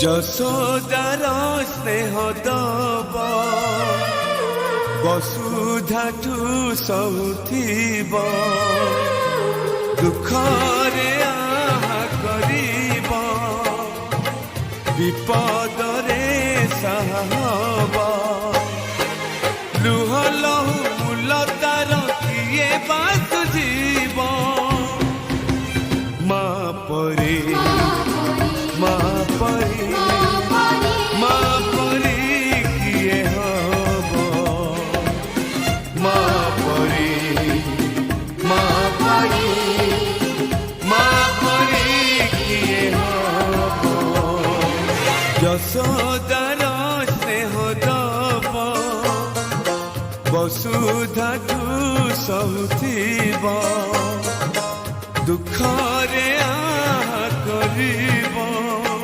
যশোদার স্নেহ দব বসুধাঠু সহুথিব দুঃখরে আহা করিব বিপদরে সাহব লুহ লহু মূলতার কিয়ে বাসুজিব মা পরে মা পরে মা পরে কিয়ে হব মা পরে মা পরে মা পরে কিয়ে হব যশোদার স্নেহ দব বসুধাঠু সহুথিব দুঃখ